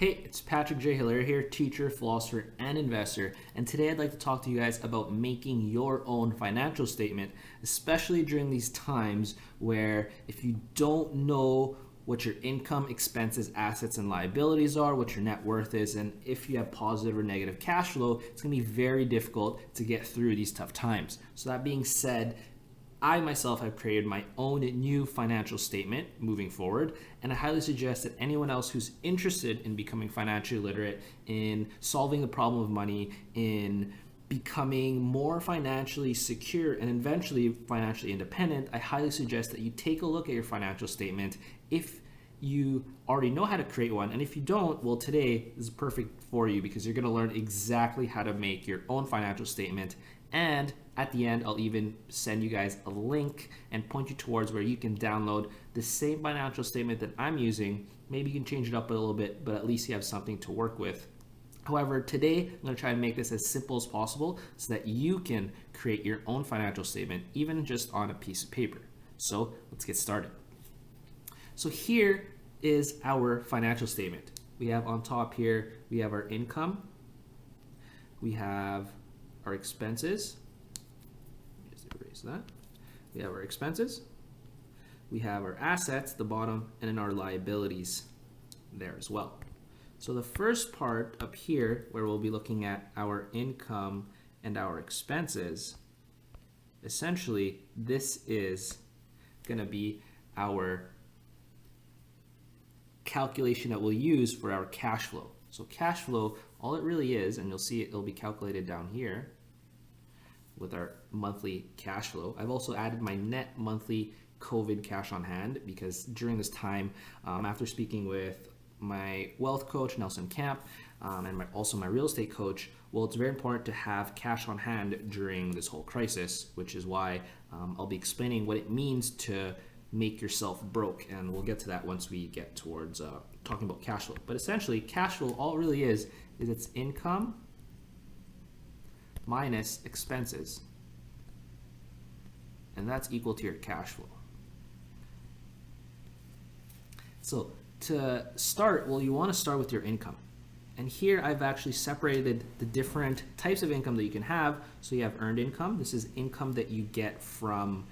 Hey, it's Patrick J. Hilaire here, teacher, philosopher, and investor. And today I'd like to talk to you guys about making your own financial statement, especially during these times where if you don't know what your income, expenses, assets, and liabilities are, what your net worth is, and if you have positive or negative cash flow, it's going to be very difficult to get through these tough times. So that being said, I myself have created my own new financial statement moving forward, and I highly suggest that anyone else who's interested in becoming financially literate, in solving the problem of money, in becoming more financially secure and eventually financially independent, I highly suggest that you take a look at your financial statement if you already know how to create one. And if you don't, well, today is perfect for you because you're going to learn exactly how to make your own financial statement. And at the end, I'll even send you guys a link and point you towards where you can download the same financial statement that I'm using. Maybe you can change it up a little bit, but at least you have something to work with. However, today I'm going to try to make this as simple as possible so that you can create your own financial statement, even just on a piece of paper. So let's get started. So here is our financial statement. We have on top here, we have our income, we have our expenses. Just erase that. We have our expenses, we have our assets, the bottom, and then our liabilities there as well. So the first part up here where we'll be looking at our income and our expenses, essentially this is going to be our calculation that we'll use for our cash flow. So cash flow, all it really is, and you'll see it'll be calculated down here with our monthly cash flow. I've also added my net monthly COVID cash on hand because during this time, after speaking with my wealth coach, Nelson Camp, and also my real estate coach, well, it's very important to have cash on hand during this whole crisis, which is why I'll be explaining what it means to make yourself broke, and we'll get to that once we get towards talking about cash flow. But essentially, cash flow, all it really is it's income minus expenses, and that's equal to your cash flow. So to start, well, you want to start with your income. And here I've actually separated the different types of income that you can have. So you have earned income. This is income that you get from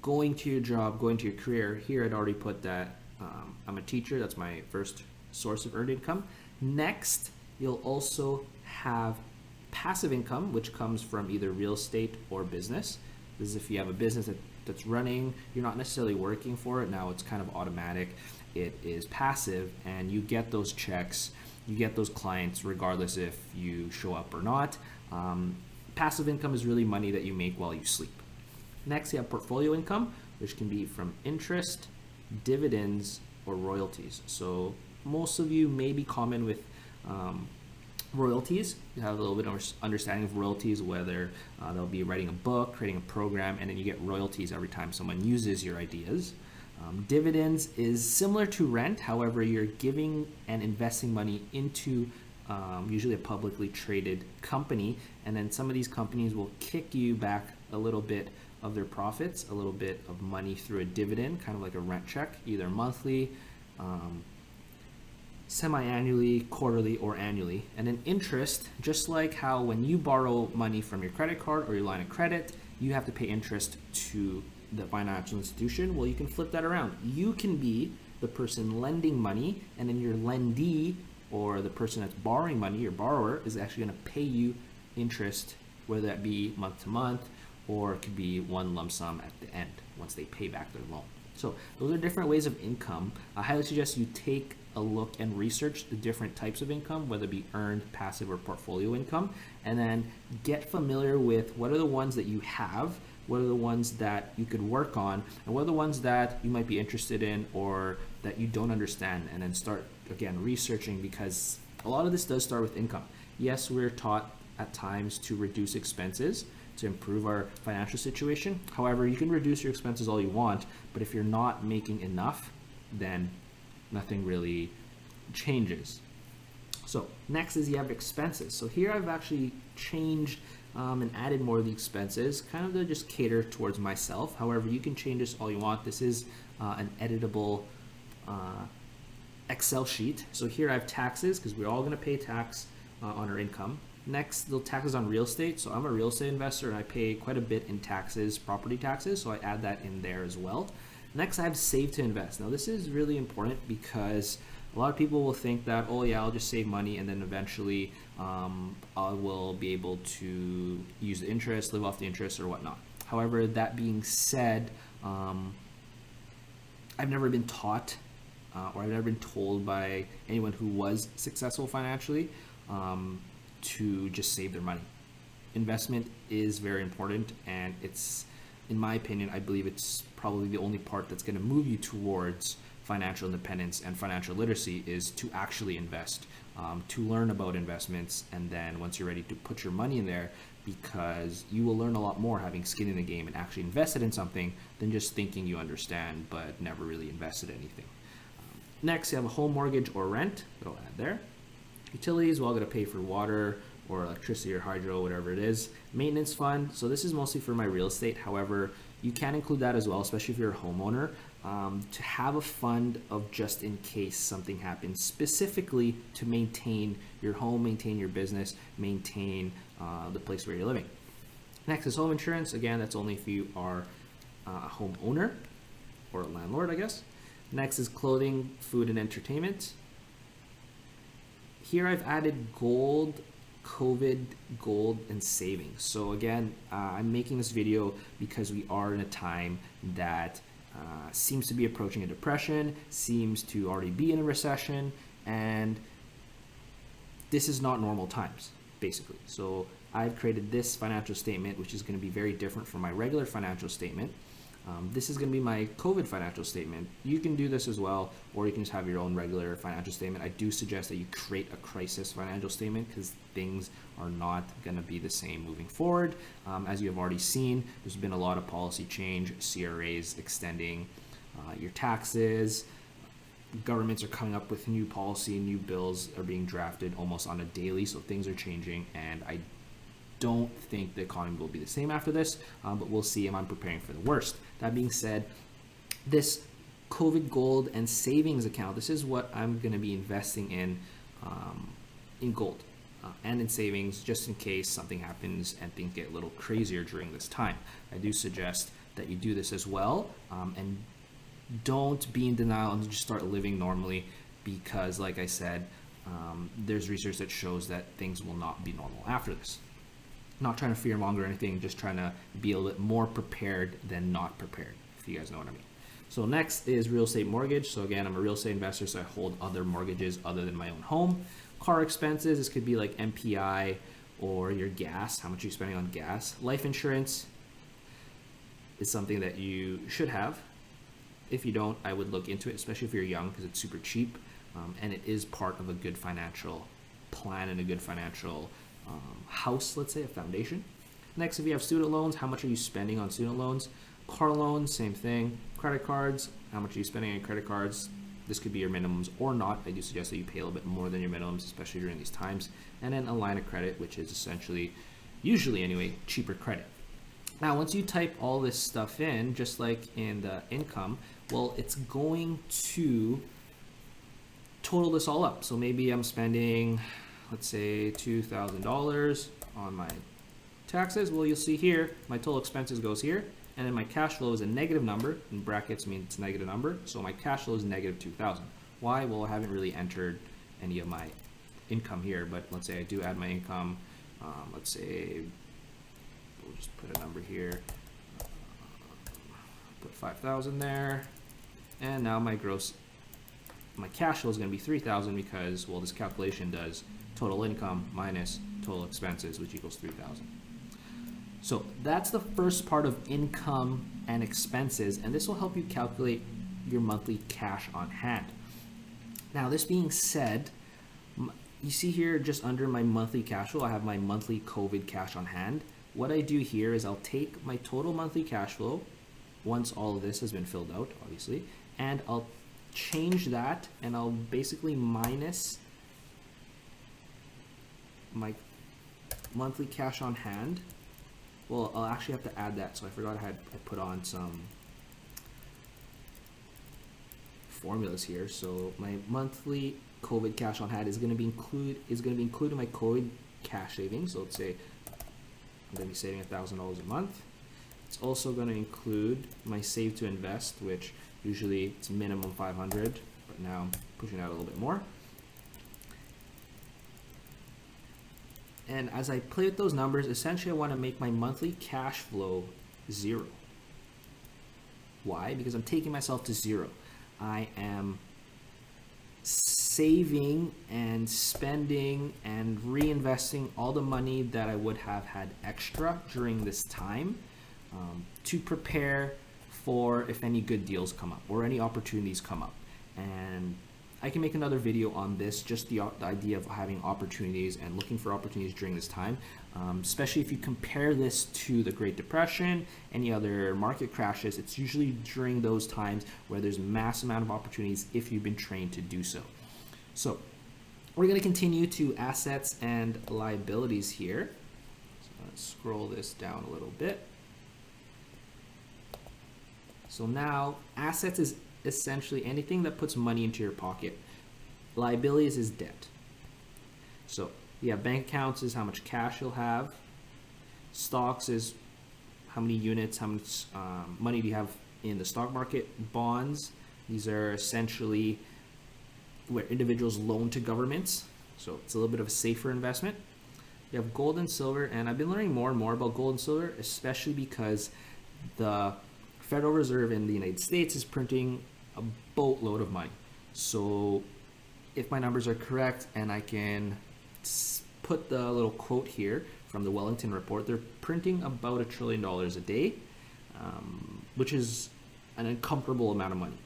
going to your job, going to your career. Here I'd already put that I'm a teacher. That's my first source of earned income. Next, you'll also have passive income, which comes from either real estate or business. This is if you have a business that's running, you're not necessarily working for it. Now it's kind of automatic. It is passive, and you get those checks, you get those clients regardless if you show up or not. Passive income is really money that you make while you sleep. Next, you have portfolio income, which can be from interest, dividends, or royalties. So most of you may be common with royalties. You have a little bit of understanding of royalties, whether they'll be writing a book, creating a program, and then you get royalties every time someone uses your ideas. Dividends is similar to rent. However, you're giving and investing money into usually a publicly traded company, and then some of these companies will kick you back a little bit of their profits, a little bit of money through a dividend, kind of like a rent check, either monthly, semi-annually, quarterly, or annually. And then interest, just like how when you borrow money from your credit card or your line of credit, you have to pay interest to the financial institution. Well, you can flip that around. You can be the person lending money, and then your lendee, or the person that's borrowing money, your borrower, is actually going to pay you interest, whether that be month to month, or it could be one lump sum at the end once they pay back their loan. So those are different ways of income. I highly suggest you take a look and research the different types of income, whether it be earned, passive, or portfolio income, and then get familiar with what are the ones that you have, what are the ones that you could work on, and what are the ones that you might be interested in or that you don't understand, and then start, again, researching, because a lot of this does start with income. Yes, we're taught at times to reduce expenses to improve our financial situation. However, you can reduce your expenses all you want, but if you're not making enough, then nothing really changes. So next is you have expenses. So here I've actually changed and added more of the expenses, kind of to just cater towards myself. However, you can change this all you want. This is an editable Excel sheet. So here I have taxes because we're all going to pay tax on our income. Next, the taxes on real estate. So I'm a real estate investor and I pay quite a bit in taxes, property taxes. So I add that in there as well. Next, I have save to invest. Now this is really important because a lot of people will think that, oh yeah, I'll just save money and then eventually I will be able to use the interest, live off the interest or whatnot. However, that being said, I've never been taught or I've never been told by anyone who was successful financially to just save their money. Investment is very important, and it's, in my opinion, I believe it's probably the only part that's going to move you towards financial independence and financial literacy is to actually invest, to learn about investments, and then once you're ready to put your money in there, because you will learn a lot more having skin in the game and actually invested in something than just thinking you understand but never really invested anything. Next, you have a home mortgage or rent that I'll add there. Utilities, well, I'm going to pay for water or electricity or hydro, whatever it is. Maintenance fund, so this is mostly for my real estate. However, you can include that as well, especially if you're a homeowner, to have a fund of just in case something happens, specifically to maintain your home, maintain your business, maintain the place where you're living. Next is home insurance. Again, that's only if you are a homeowner or a landlord, I guess. Next is clothing, food, and entertainment. Here I've added gold, COVID, gold, and savings. So again, I'm making this video because we are in a time that seems to be approaching a depression, seems to already be in a recession, and this is not normal times, basically. So I've created this financial statement, which is going to be very different from my regular financial statement. This is going to be my COVID financial statement. You can do this as well, or you can just have your own regular financial statement. I do suggest that you create a crisis financial statement because things are not going to be the same moving forward. As you have already seen, there's been a lot of policy change, CRAs extending your taxes. Governments are coming up with new policy, new bills are being drafted almost on a daily, so things are changing, and I don't think the economy will be the same after this, but we'll see, and I'm preparing for the worst. That being said, this COVID gold and savings account, this is what I'm going to be investing in gold and in savings, just in case something happens and things get a little crazier during this time. I do suggest that you do this as well, and don't be in denial and just start living normally, because like I said, there's research that shows that things will not be normal after this. Not trying to fearmonger or anything, just trying to be a little bit more prepared than not prepared, if you guys know what I mean. So next is real estate mortgage. So again, I'm a real estate investor, so I hold other mortgages other than my own home. Car expenses, this could be like MPI or your gas, how much you're spending on gas. Life insurance is something that you should have. If you don't, I would look into it, especially if you're young, because it's super cheap, and it is part of a good financial plan and a good financial house, let's say, a foundation. Next, if you have student loans, how much are you spending on student loans? Car loans, same thing. Credit cards, how much are you spending on credit cards? This could be your minimums or not. I do suggest that you pay a little bit more than your minimums, especially during these times. And then a line of credit, which is essentially, usually anyway, cheaper credit. Now, once you type all this stuff in, just like in the income, well, it's going to total this all up. So maybe I'm spending, let's say, $2,000 on my taxes. Well, you'll see here, my total expenses goes here, and then my cash flow is a negative number. In brackets means it's a negative number, so my cash flow is negative 2,000. Why? Well, I haven't really entered any of my income here, but let's say I do add my income. Let's say we'll just put a number here. Put 5,000 there, and now my cash flow is going to be 3,000 because, well, this calculation does total income minus total expenses, which equals 3,000. So that's the first part of income and expenses, and this will help you calculate your monthly cash on hand. Now, this being said, you see here just under my monthly cash flow, I have my monthly COVID cash on hand. What I do here is I'll take my total monthly cash flow once all of this has been filled out, obviously, and I'll change that, and I'll basically minus my monthly cash on hand. Well, I'll actually have to add that, so I forgot I put on some formulas here. So my monthly COVID cash on hand is going to be including my COVID cash savings. So let's say I'm going to be saving $1,000 a month. It's also going to include my save to invest, which usually it's minimum 500, but now I'm pushing out a little bit more. And as I play with those numbers, essentially I want to make my monthly cash flow 0. Why? Because I'm taking myself to 0. I am saving and spending and reinvesting all the money that I would have had extra during this time to prepare for if any good deals come up or any opportunities come up. And I can make another video on this, just the idea of having opportunities and looking for opportunities during this time, especially if you compare this to the Great Depression, any other market crashes. It's usually during those times where there's mass amount of opportunities if you've been trained to do so. So we're going to continue to assets and liabilities here. So let's scroll this down a little bit. So now assets is essentially anything that puts money into your pocket. Liabilities is debt. So yeah, bank accounts is how much cash you'll have. Stocks is how many units, how much money do you have in the stock market. Bonds, these are essentially where individuals loan to governments. So it's a little bit of a safer investment. You have gold and silver, and I've been learning more and more about gold and silver, especially because the Federal Reserve in the United States is printing a boatload of money. So if my numbers are correct, and I can put the little quote here from the Wellington report, they're printing about $1 trillion a day, which is an uncomfortable amount of money.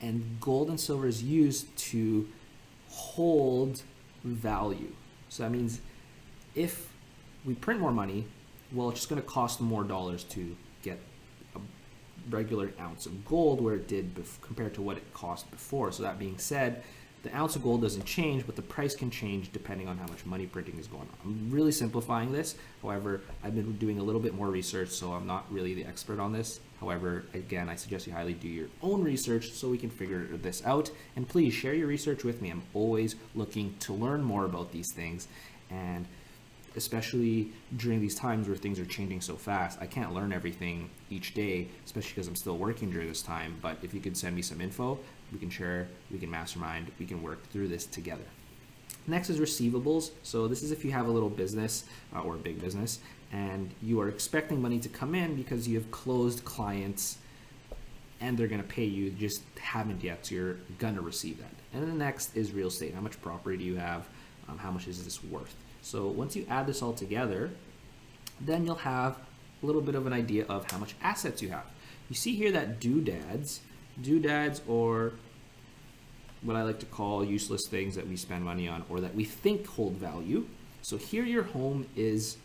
And gold and silver is used to hold value. So that means if we print more money, well, it's just going to cost more dollars to get a regular ounce of gold where it did compared to what it cost before. So that being said, the ounce of gold doesn't change, but the price can change depending on how much money printing is going on. I'm really simplifying this. However, I've been doing a little bit more research, so I'm not really the expert on this. However, again, I suggest you highly do your own research so we can figure this out. And please share your research with me. I'm always looking to learn more about these things. And especially during these times where things are changing so fast, I can't learn everything each day, especially because I'm still working during this time. But if you could send me some info, we can share, we can mastermind, we can work through this together. Next is receivables. So this is if you have a little business or a big business and you are expecting money to come in because you have closed clients and they're going to pay you, just haven't yet, so you're going to receive that. And then the next is real estate. How much property do you have? How much is this worth? So once you add this all together, then you'll have a little bit of an idea of how much assets you have. You see here that doodads, or what I like to call useless things that we spend money on or that we think hold value. So here your home is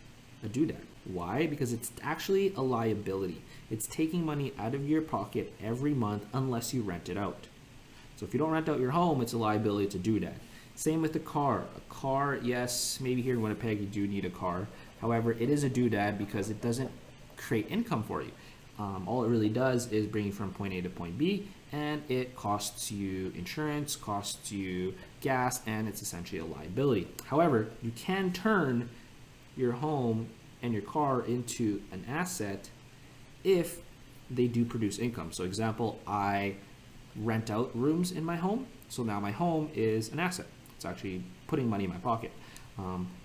a doodad. Why? Because it's actually a liability. It's taking money out of your pocket every month unless you rent it out. So if you don't rent out your home, it's a liability, it's a doodad. Same with the car. A car, yes, maybe here in Winnipeg you do need a car. However, it is a doodad because it doesn't create income for you. All it really does is bring you from point A to point B, and it costs you insurance, costs you gas, and it's essentially a liability. However, you can turn your home and your car into an asset if they do produce income. So example, I rent out rooms in my home, so now my home is an asset. It's actually putting money in my pocket.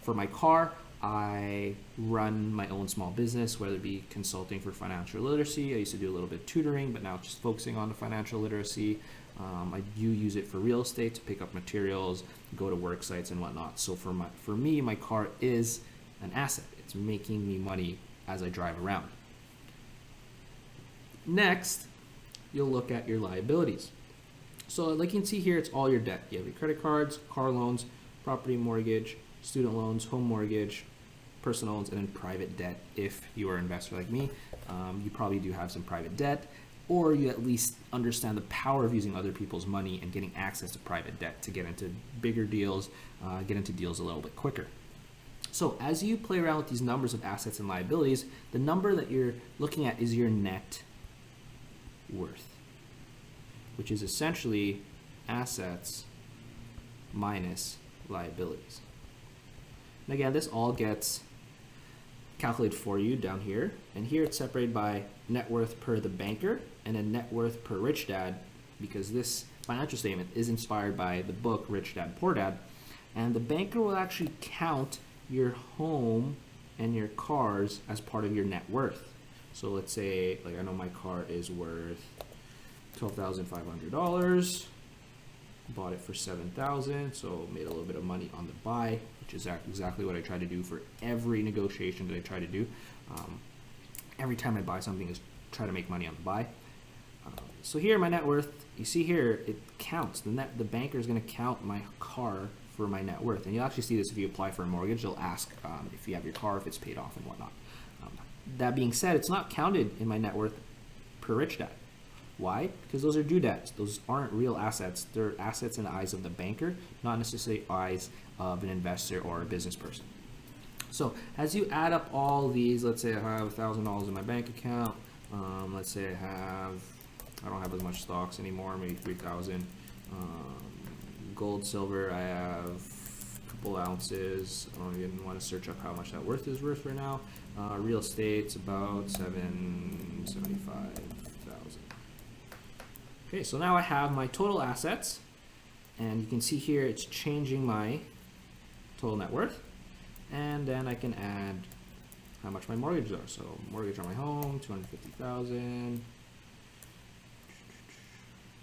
For my car, I run my own small business, whether it be consulting for financial literacy. I used to do a little bit of tutoring, but now just focusing on the financial literacy. I do use it for real estate to pick up materials, go to work sites and whatnot. So for me, my car is an asset. It's making me money as I drive around. Next, you'll look at your liabilities. So like you can see here, it's all your debt. You have your credit cards, car loans, property mortgage, student loans, home mortgage, personal loans, and then private debt. If you are an investor like me, you probably do have some private debt, or you at least understand the power of using other people's money and getting access to private debt to get into bigger deals, get into deals a little bit quicker. So as you play around with these numbers of assets and liabilities, the number that you're looking at is your net worth. which is essentially assets minus liabilities. And again, this all gets calculated for you down here, and here it's separated by net worth per the banker and a net worth per rich dad, because this financial statement is inspired by the book Rich Dad Poor Dad, and the banker will actually count your home and your cars as part of your net worth. So let's say, like, I know my car is worth $12,500, bought it for $7,000, so made a little bit of money on the buy, which is exactly what I try to do for every negotiation that I try to do. Every time I buy something, is try to make money on the buy. So here, my net worth, you see here, it counts. The banker is going to count my car for my net worth, and you'll actually see this if you apply for a mortgage. They'll ask if you have your car, if it's paid off, and whatnot. That being said, it's not counted in my net worth per rich dad. Why? Because those are doodads. Those aren't real assets. They're assets in the eyes of the banker, not necessarily eyes of an investor or a business person. So as you add up all these, let's say I have $1,000 in my bank account. Let's say I don't have as much stocks anymore, maybe 3,000. Gold, silver, I have a couple ounces. I don't even want to search up how much that worth is worth right now. Real estate's about $775,000. Okay, so now I have my total assets, and you can see here it's changing my total net worth, and then I can add how much my mortgages are. So mortgage on my home, $250,000.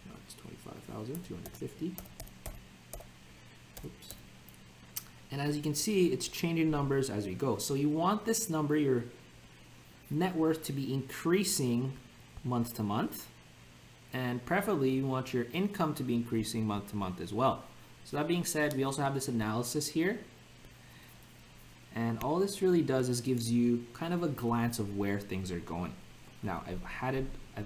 No, it's $25,250. Oops. And as you can see, it's changing numbers as we go. So you want this number, your net worth, to be increasing month to month. And preferably you want your income to be increasing month to month as well. So that being said, we also have this analysis here. And all this really does is gives you kind of a glance of where things are going. Now, I've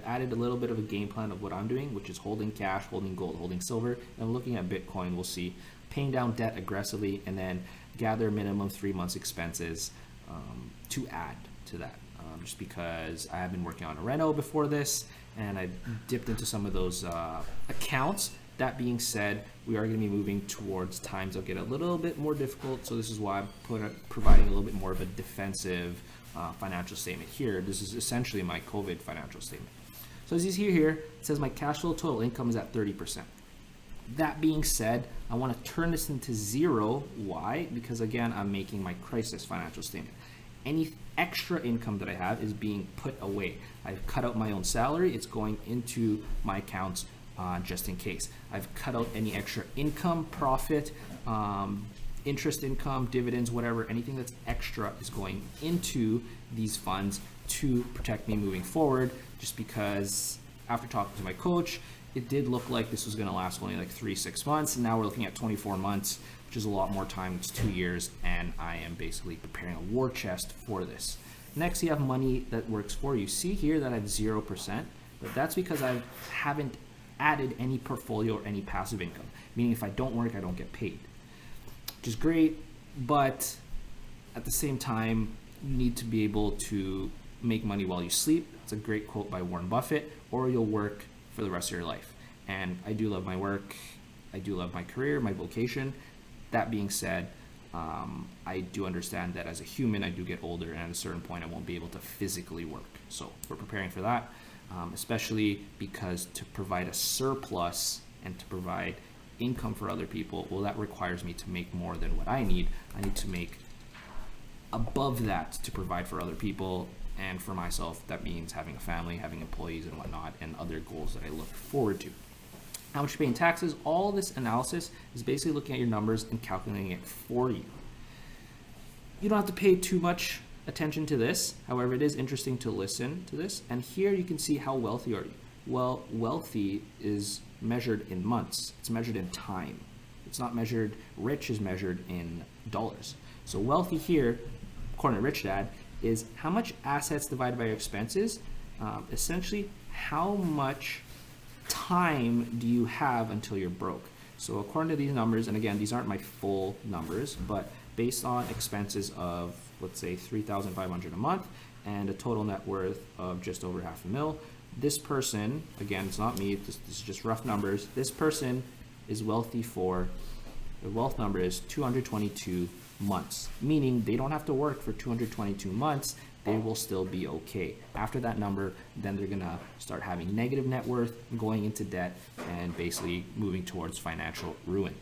added a little bit of a game plan of what I'm doing, which is holding cash, holding gold, holding silver, and looking at Bitcoin. We'll see paying down debt aggressively, and then gather minimum 3 months expenses to add to that. Just because I have been working on a reno before this, and I dipped into some of those accounts. That being said, we are going to be moving towards times that get a little bit more difficult, so this is why I'm providing a little bit more of a defensive financial statement here. This is essentially my COVID financial statement. So as you see here, it says my cash flow total income is at 30%. That being said, I want to turn this into zero. Why? Because again, I'm making my crisis financial statement. Any extra income that I have is being put away. I've cut out my own salary. It's going into my accounts just in case. I've cut out any extra income, profit, interest income, dividends, whatever, anything that's extra is going into these funds to protect me moving forward, just because after talking to my coach, it did look like this was going to last only like 3-6 months, and now we're looking at 24 months, which is a lot more time. It's 2 years, and I am basically preparing a war chest for this. Next, you have money that works for you. See here that I have 0%, but that's because I haven't added any portfolio or any passive income, meaning if I don't work, I don't get paid, which is great, but at the same time, you need to be able to make money while you sleep. It's a great quote by Warren Buffett, or you'll work for the rest of your life. And I do love my work. I do love my career, my vocation. That being said, I do understand that as a human, I do get older, and at a certain point, I won't be able to physically work. So we're preparing for that, especially because to provide a surplus and to provide income for other people, well, that requires me to make more than what I need. I need to make above that to provide for other people. And for myself, that means having a family, having employees and whatnot, and other goals that I look forward to. How much you pay in taxes? All this analysis is basically looking at your numbers and calculating it for you. You don't have to pay too much attention to this. However, it is interesting to listen to this. And here you can see how wealthy are you. Well, wealthy is measured in months. It's measured in time. It's not measured, rich is measured in dollars. So wealthy here, according to Rich Dad, is how much assets divided by your expenses. Essentially, how much time do you have until you're broke? So according to these numbers, and again, these aren't my full numbers, but based on expenses of, let's say, $3,500 a month and a total net worth of just over $500,000, this person, again, it's not me, this is just rough numbers, this person is wealthy for, the wealth number is 222 months, meaning they don't have to work for 222 months, they will still be okay. After that number, then they're gonna start having negative net worth, going into debt, and basically moving towards financial ruin.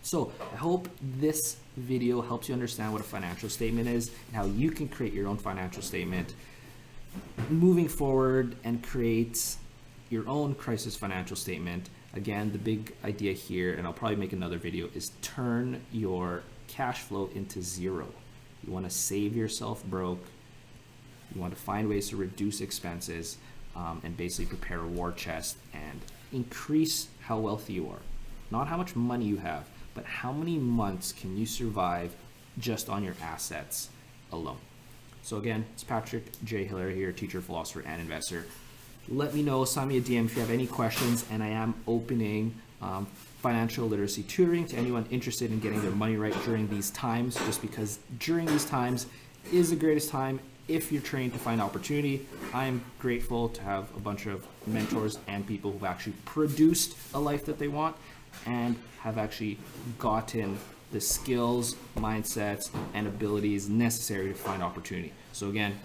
So I hope this video helps you understand what a financial statement is and how you can create your own financial statement moving forward and create your own crisis financial statement. Again, the big idea here, and I'll probably make another video, is turn your cash flow into zero. You want to save yourself broke. You want to find ways to reduce expenses and basically prepare a war chest and increase how wealthy you are. Not how much money you have, but how many months can you survive just on your assets alone. So again, it's Patrick J. Hiller here, teacher, philosopher, and investor. Let me know, send me a DM if you have any questions, and I am opening financial literacy tutoring to anyone interested in getting their money right during these times, just because during these times is the greatest time if you're trained to find opportunity. I'm grateful to have a bunch of mentors and people who've actually produced a life that they want and have actually gotten the skills, mindsets, and abilities necessary to find opportunity. So again,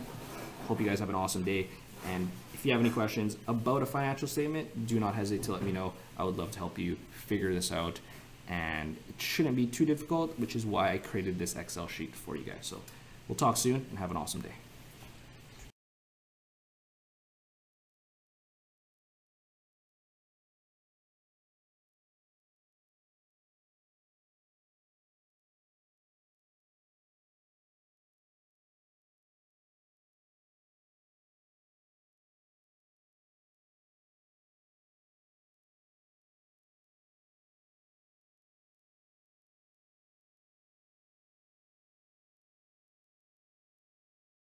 hope you guys have an awesome day. And if you have any questions about a financial statement, do not hesitate to let me know. I would love to help you figure this out. And it shouldn't be too difficult, which is why I created this Excel sheet for you guys. So we'll talk soon and have an awesome day.